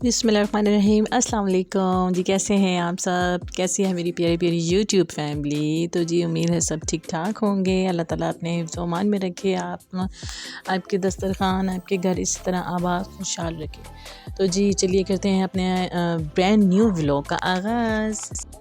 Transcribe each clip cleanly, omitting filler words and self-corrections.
बिस्मिल्लाहिर्रहमानिर्रहीम। अस्सलाम वालेकुम जी। कैसे हैं आप सब? कैसी है मेरी प्यारी प्यारी यूट्यूब फैमिली? तो जी उम्मीद है सब ठीक ठाक होंगे। अल्लाह ताला अपने हिफ्ज़ अमान में रखे आपके दस्तरखान, आपके घर इसी तरह आबाद खुशहाल रखे। तो जी चलिए करते हैं अपने ब्रांड न्यू व्लॉग का आगाज़।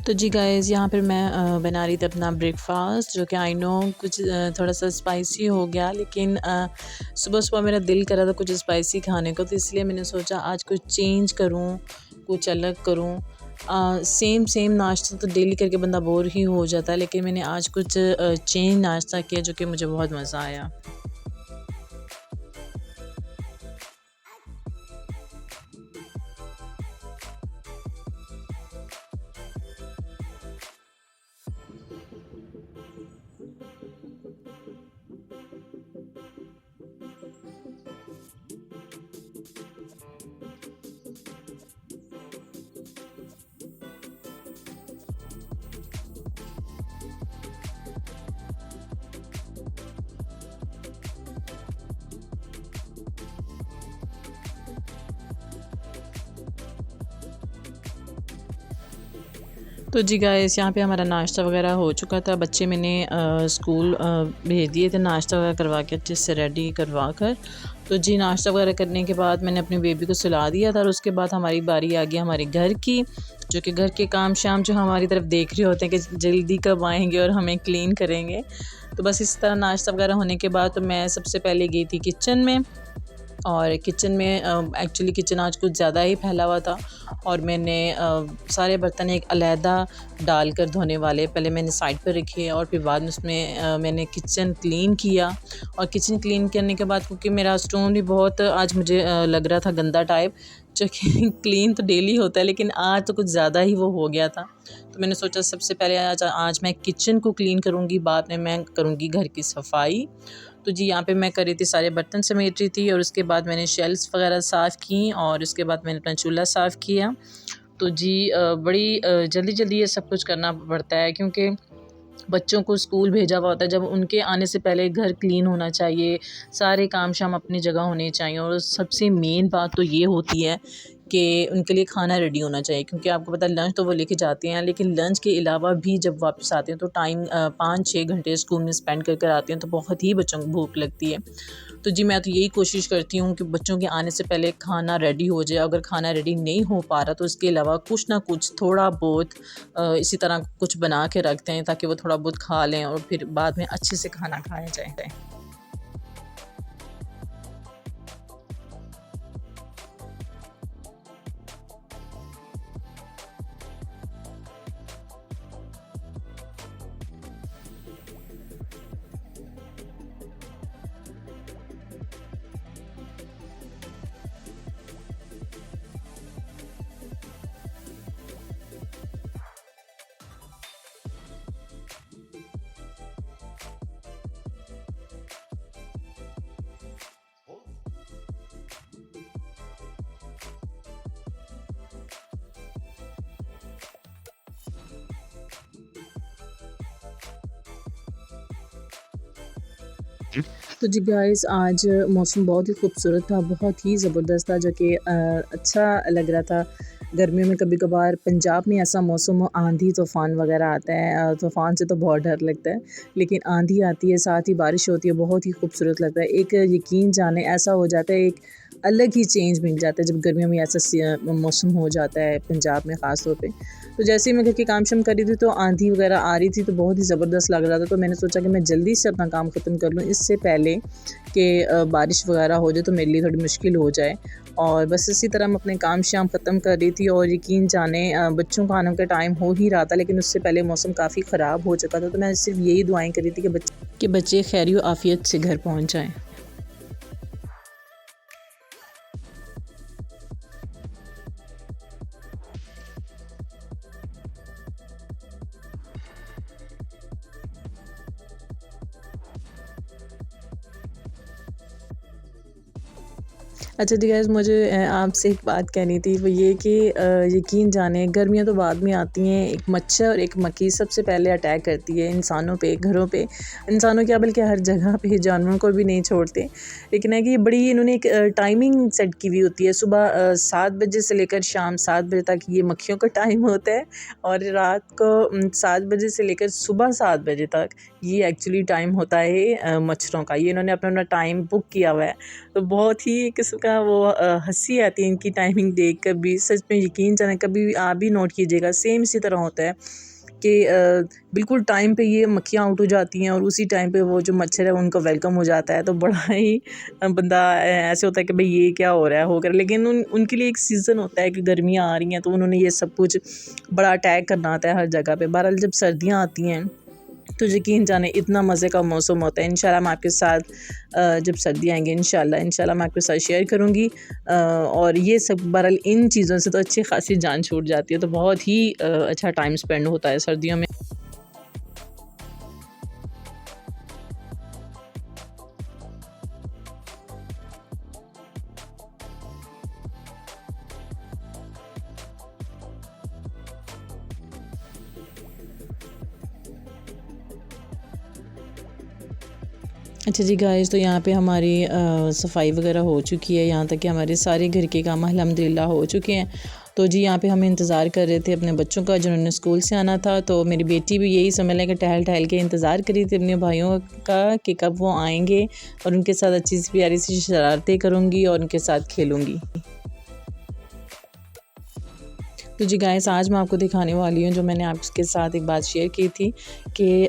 तो जी गाइज़ यहाँ पर मैं बना रही थी अपना ब्रेकफ़ास्ट, जो कि आई नो कुछ थोड़ा सा स्पाइसी हो गया, लेकिन सुबह सुबह मेरा दिल कर रहा था कुछ स्पाइसी खाने को, तो इसलिए मैंने सोचा आज कुछ चेंज करूँ, कुछ अलग करूँ। सेम सेम नाश्ता तो डेली करके बंदा बोर ही हो जाता है, लेकिन मैंने आज कुछ चेंज नाश्ता किया जो कि मुझे बहुत मज़ा आया। तो जी गाइस यहाँ पे हमारा नाश्ता वगैरह हो चुका था। बच्चे मैंने स्कूल भेज दिए थे नाश्ता वगैरह करवा के, अच्छे से रेडी करवा कर। तो जी नाश्ता वगैरह करने के बाद मैंने अपनी बेबी को सुला दिया था, और उसके बाद हमारी बारी आ गई हमारे घर की, जो कि घर के काम शाम जो हमारी तरफ देख रहे होते हैं कि जल्दी कब आएंगे और हमें क्लीन करेंगे। तो बस इस तरह नाश्ता वगैरह होने के बाद तो मैं सबसे पहले गई थी किचन में। और किचन में एक्चुअली किचन आज कुछ ज़्यादा ही फैला हुआ था, और मैंने सारे बर्तन एक अलहदा डालकर धोने वाले पहले मैंने साइड पर रखे, और फिर बाद में उसमें मैंने किचन क्लीन किया। और किचन क्लीन करने के बाद, क्योंकि मेरा स्टोन भी बहुत आज मुझे लग रहा था गंदा टाइप, जो कि क्लीन तो डेली होता है लेकिन आज तो कुछ ज़्यादा ही वो हो गया था। तो मैंने सोचा सबसे पहले आज मैं किचन को क्लीन करूँगी, बाद में मैं करूँगी घर की सफाई। तो जी यहाँ पे मैं कर रही थी, सारे बर्तन समेट रही थी, और उसके बाद मैंने शेल्फ्स वगैरह साफ़ की, और उसके बाद मैंने अपना चूल्हा साफ़ किया। तो जी बड़ी जल्दी जल्दी ये सब कुछ करना पड़ता है, क्योंकि बच्चों को स्कूल भेजा हुआ होता है। जब उनके आने से पहले घर क्लीन होना चाहिए, सारे काम शाम अपनी जगह होने चाहिए, और सबसे मेन बात तो ये होती है कि उनके लिए खाना रेडी होना चाहिए, क्योंकि आपको पता है लंच तो वो लेके जाते हैं, लेकिन लंच के अलावा भी जब वापस आते हैं तो टाइम 5-6 घंटे स्कूल में स्पेंड कर आते हैं, तो बहुत ही बच्चों को भूख लगती है। तो जी मैं तो यही कोशिश करती हूँ कि बच्चों के आने से पहले खाना रेडी हो जाए। अगर खाना रेडी नहीं हो पा रहा तो इसके अलावा कुछ ना कुछ थोड़ा बहुत इसी तरह कुछ बना के रखते हैं, ताकि वो थोड़ा बहुत खा लें और फिर बाद में अच्छे से खाना खाया जाए। तो जी गाइस आज मौसम बहुत ही खूबसूरत था, बहुत ही ज़बरदस्त था, जो कि अच्छा लग रहा था। गर्मियों में कभी कभार पंजाब में ऐसा मौसम हो, आंधी तूफ़ान वगैरह आता है। तूफ़ान से तो बहुत डर लगता है, लेकिन आंधी आती है, साथ ही बारिश होती है, बहुत ही खूबसूरत लगता है। एक यकीन जाने ऐसा हो जाता है, एक अलग ही चेंज मिल जाता है जब गर्मियों में ऐसा मौसम हो जाता है पंजाब में ख़ास तौर पे। तो जैसे ही मैं घर के काम शाम कर रही थी तो आंधी वगैरह आ रही थी, तो बहुत ही ज़बरदस्त लग रहा था। तो मैंने सोचा कि मैं जल्दी से अपना काम ख़त्म कर लूँ, इससे पहले कि बारिश वगैरह हो जाए तो मेरे लिए थोड़ी मुश्किल हो जाए। और बस इसी तरह मैं अपने काम शाम ख़त्म कर रही थी, और यकीन जाने बच्चों को आने का टाइम हो ही रहा था, लेकिन उससे पहले मौसम काफ़ी ख़राब हो चुका था। तो मैं सिर्फ यही दुआएं कर रही थी कि बच्चे खैर आफ़ियत से घर पहुँच जाएँ। अच्छा ठीक है, मुझे आपसे एक बात कहनी थी, वो ये कि यकीन जाने गर्मियाँ तो बाद में आती हैं, एक मच्छर और एक मक्खी सबसे पहले अटैक करती है इंसानों पे, घरों पे, इंसानों क्या बल्कि हर जगह पे, जानवरों को भी नहीं छोड़ते। लेकिन है कि बड़ी इन्होंने एक टाइमिंग सेट की हुई होती है, सुबह 7 बजे से लेकर शाम 7 बजे तक ये मक्खियों का टाइम होता है, और रात को 7 बजे से लेकर सुबह 7 बजे तक ये एक्चुअली टाइम होता है मच्छरों का। ये इन्होंने अपना अपना टाइम बुक किया हुआ है। तो बहुत ही एक किस्म का वो हँसी आती है इनकी टाइमिंग देख कर भी। सच में यकीन जाने कभी भी आप भी नोट कीजिएगा, सेम इसी तरह होता है कि बिल्कुल टाइम पे ये मक्खियाँ आउट हो जाती हैं और उसी टाइम पे वो जो मच्छर है उनका वेलकम हो जाता है। तो बड़ा ही बंदा ऐसे होता है कि भाई ये क्या हो रहा है होकर, लेकिन उनके लिए एक सीज़न होता है कि गर्मियाँ आ रही हैं तो उन्होंने ये सब कुछ बड़ा अटैक करना आता है हर जगह पे। बहरहाल जब सर्दियाँ आती हैं तो यकीन जाने इतना मज़े का मौसम होता है। इंशाल्लाह मैं आपके साथ जब सर्दी आएंगे इंशाल्लाह मैं आपके साथ शेयर करूँगी। और ये सब बहरहाल इन चीज़ों से तो अच्छी खासी जान छूट जाती है, तो बहुत ही अच्छा टाइम स्पेंड होता है सर्दियों में। अच्छा जी गाइस, तो यहाँ पे हमारी सफाई वगैरह हो चुकी है, यहाँ तक कि हमारे सारे घर के काम अल्हम्दुलिल्लाह हो चुके हैं। तो जी यहाँ पे हम इंतज़ार कर रहे थे अपने बच्चों का, जिन्होंने स्कूल से आना था। तो मेरी बेटी भी यही समझ लें कि टहल टहल के इंतज़ार करी थी अपने भाइयों का कि कब वो आएंगे, और उनके साथ अच्छी सी प्यारी सी शरारतें करूँगी और उनके साथ खेलूँगी। तो जी गाइस, आज मैं आपको दिखाने वाली हूँ, जो मैंने आपके साथ एक बात शेयर की थी कि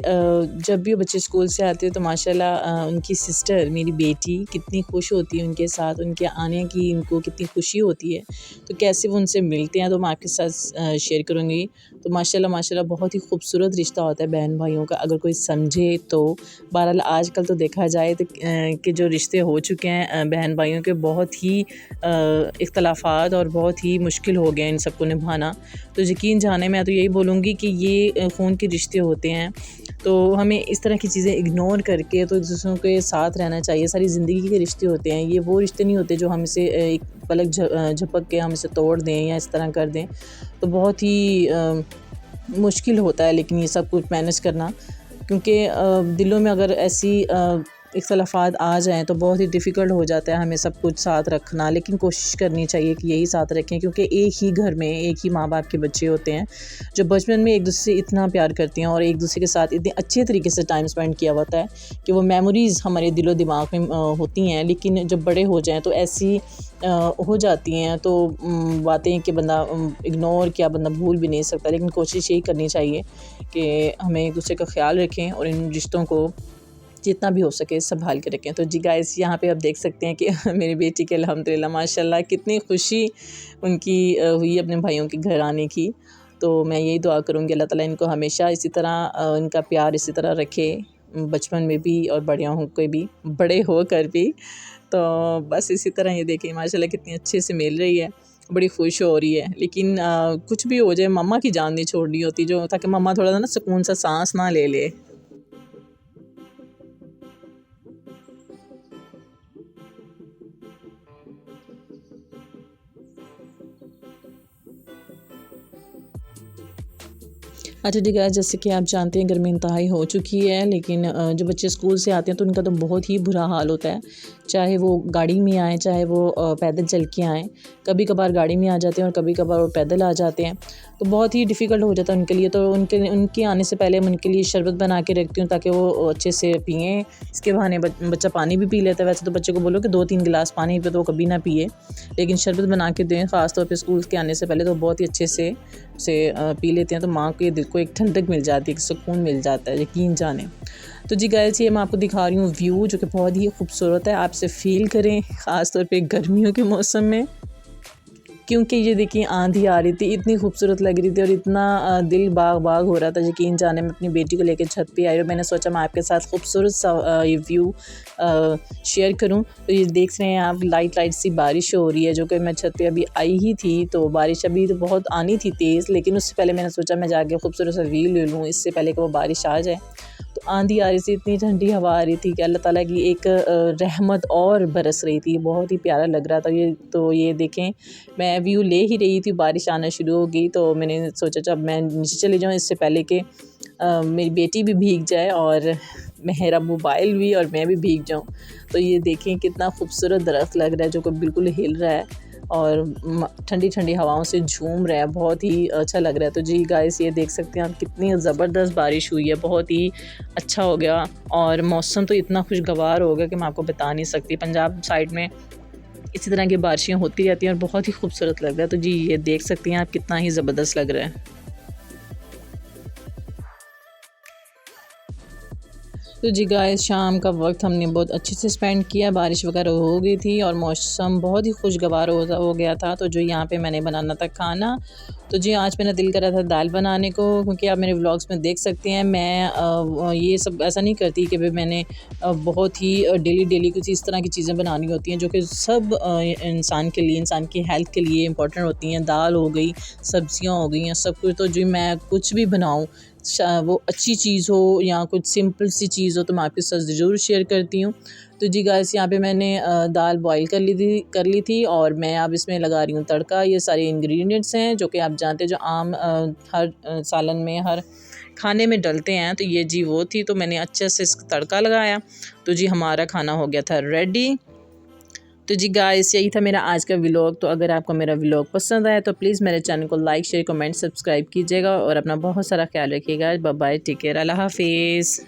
जब भी बच्चे स्कूल से आते हैं तो माशाल्लाह उनकी सिस्टर मेरी बेटी कितनी खुश होती है उनके साथ, उनके आने की इनको कितनी खुशी होती है। तो कैसे वो उनसे मिलते हैं तो मैं आपके साथ शेयर करूँगी। तो माशाल्लाह बहुत ही खूबसूरत रिश्ता होता है बहन भाइयों का, अगर कोई समझे तो। बहरहाल आजकल तो देखा जाए तो कि जो रिश्ते हो चुके हैं बहन भाइयों के, बहुत ही इख्तलाफात और बहुत ही मुश्किल हो गए इन सबको निभाना। तो यकीन जाने मैं तो यही बोलूँगी कि ये ख़ून के रिश्ते होते हैं, तो हमें इस तरह की चीज़ें इग्नोर करके तो एक दूसरों के साथ रहना चाहिए। सारी ज़िंदगी के रिश्ते होते हैं, ये वो रिश्ते नहीं होते जो हमसे एक पलक झपक के हमसे तोड़ दें या इस तरह कर दें। तो बहुत ही मुश्किल होता है लेकिन ये सब कुछ मैनेज करना, क्योंकि दिलों में अगर ऐसी इख्तलाफात आ जाएँ तो बहुत ही डिफ़िकल्ट हो जाता है हमें सब कुछ साथ रखना। लेकिन कोशिश करनी चाहिए कि यही साथ रखें, क्योंकि एक ही घर में एक ही माँ बाप के बच्चे होते हैं जो बचपन में एक दूसरे से इतना प्यार करते हैं और एक दूसरे के साथ इतने अच्छे तरीके से टाइम स्पेंड किया होता है कि वो मेमोरीज़ हमारे दिलो दिमाग में होती हैं। लेकिन जब बड़े हो जाएँ तो ऐसी हो जाती हैं तो बातें कि बंदा इग्नोर किया बंदा भूल भी नहीं सकता। लेकिन कोशिश यही करनी चाहिए कि हमें एक दूसरे का ख्याल रखें और इन रिश्तों को जितना भी हो सके संभाल के रखें। तो जी गाइस, यहाँ पे आप देख सकते हैं कि मेरी बेटी के अल्हम्दुलिल्लाह माशाल्लाह कितनी खुशी उनकी हुई अपने भाइयों के घर आने की। तो मैं यही दुआ करूँगी अल्लाह ताला इनको हमेशा इसी तरह इनका प्यार इसी तरह रखे, बचपन में भी और बड़े होकर भी। तो बस इसी तरह ये देखिए माशाल्लाह कितनी अच्छे से मिल रही है, बड़ी खुश हो रही है। लेकिन कुछ भी हो जाए मम्मा की जान नहीं छोड़नी होती, जो ताकि मम्मा थोड़ा सा ना सुकून सा सांस ना ले ले। अच्छा ठीक है, जैसे कि आप जानते हैं गर्मी इंतहाई हो चुकी है, लेकिन जो बच्चे स्कूल से आते हैं तो उनका तो बहुत ही बुरा हाल होता है, चाहे वो गाड़ी में आएँ चाहे वो पैदल चल के आएँ। कभी कभार गाड़ी में आ जाते हैं और कभी कभार वो पैदल आ जाते हैं, तो बहुत ही डिफ़िकल्ट हो जाता है उनके लिए। तो उनके आने से पहले मैं उनके लिए शरबत बना के रखती हूँ ताकि वो अच्छे से पिएँ। इसके बहाने बच्चा पानी भी पी लेता है। वैसे तो बच्चे को बोलो कि 2-3 गिलास पानी पे तो वो कभी ना पिए, लेकिन शरबत बना के दें ख़ास तौर पे स्कूल के आने से पहले, तो बहुत ही अच्छे से उसे पी लेते हैं। तो माँ के दिल को एक ठंडक मिल जाती है, एक सुकून मिल जाता है, यकीन जाने। तो जी गाइस, ये मैं आपको दिखा रही हूँ व्यू जो कि बहुत ही खूबसूरत है, आप इसे फ़ील करें ख़ास तौर पे गर्मियों के मौसम में। क्योंकि ये देखिए आंधी आ रही थी, इतनी खूबसूरत लग रही थी और इतना दिल बाग बाग हो रहा था, यकीन जाने। मैं अपनी बेटी को लेकर छत पे आई और मैंने सोचा मैं आपके साथ खूबसूरत सा ये व्यू शेयर करूं। तो ये देख रहे हैं आप, लाइट सी बारिश हो रही है, जो कि मैं छत पे अभी आई ही थी। तो बारिश अभी तो बहुत आनी थी तेज़, लेकिन उससे पहले मैंने सोचा मैं जाके खूबसूरत सा व्यू ले लूँ इससे पहले कि वो बारिश आ जाए। तो आंधी आ रही थी, इतनी ठंडी हवा आ रही थी कि अल्लाह ताला की एक रहमत और बरस रही थी। बहुत ही प्यारा लग रहा था ये देखें, मैं व्यू ले ही रही थी, बारिश आना शुरू हो गई तो मैंने सोचा जब मैं नीचे चली जाऊँ इससे पहले कि मेरी बेटी भी भीग जाए और मेरा मोबाइल भी और मैं भी भीग जाऊँ। तो ये देखें कितना खूबसूरत दरख्त लग रहा है जो कि बिल्कुल हिल रहा है और ठंडी ठंडी हवाओं से झूम रहा है, बहुत ही अच्छा लग रहा है। तो जी गाइस, ये देख सकते हैं आप कितनी ज़बरदस्त बारिश हुई है, बहुत ही अच्छा हो गया और मौसम तो इतना खुशगवार हो गया कि मैं आपको बता नहीं सकती। पंजाब साइड में इसी तरह की बारिशें होती रहती हैं और बहुत ही खूबसूरत लग रहा है। तो जी ये देख सकती हैं आप कितना ही ज़बरदस्त लग रहा है। तो जी गाइस, शाम का वक्त हमने बहुत अच्छे से स्पेंड किया, बारिश वगैरह हो गई थी और मौसम बहुत ही खुशगवार हो गया था। तो जो यहाँ पे मैंने बनाना था खाना, तो जी आज मेरा दिल कर रहा था दाल बनाने को, क्योंकि आप मेरे व्लॉग्स में देख सकते हैं मैं ये सब ऐसा नहीं करती कि भाई मैंने बहुत ही डेली कुछ इस तरह की चीज़ें बनानी होती हैं जो कि सब इंसान के लिए, इंसान की हेल्थ के लिए इम्पोर्टेंट होती हैं। दाल हो गई, सब्जियां हो गई हैं, सब कुछ। तो जी मैं कुछ भी बनाऊँ, वो अच्छी चीज़ हो या कुछ सिंपल सी चीज़ हो, तो मैं आपके साथ ज़रूर शेयर करती हूँ। तो जी गाइस, यहाँ पे मैंने दाल बॉईल कर ली थी और मैं अब इसमें लगा रही हूँ तड़का। ये सारे इंग्रेडिएंट्स हैं जो कि आप जानते हैं, जो आम हर सालन में, हर खाने में डलते हैं। तो ये जी वो थी, तो मैंने अच्छे से इसका तड़का लगाया। तो जी हमारा खाना हो गया था रेडी। तो जी गाइस, यही था मेरा आज का व्लॉग। तो अगर आपको मेरा व्लॉग पसंद आया तो प्लीज़ मेरे चैनल को लाइक, शेयर, कमेंट, सब्सक्राइब कीजिएगा और अपना बहुत सारा ख्याल रखिएगा। बाय बाय, टेक केयर, अल्लाह हाफिज़।